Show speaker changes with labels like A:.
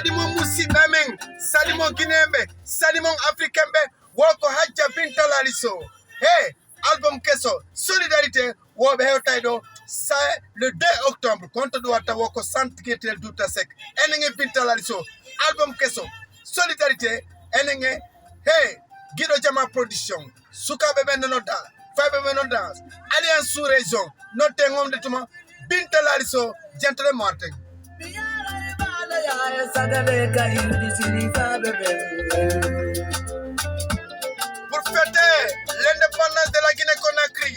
A: salimo musidameng, salimo guinéembe, salimo africainbe, woko hajja bintalaliso. Hey, album keso, solidarité, wobe hewtaydo, c'est le 2 octobre, compte douata woko centre qui douta sec. Enenge bintalaliso, album keso, solidarité, enenge, hey, Guido Jama production, Soukabe Benoda, Fabe Benoda, Alliance sous région, notre homme de tout bintalaliso, gentle morte. Pour fêter l'indépendance de la Guinée-Conakry,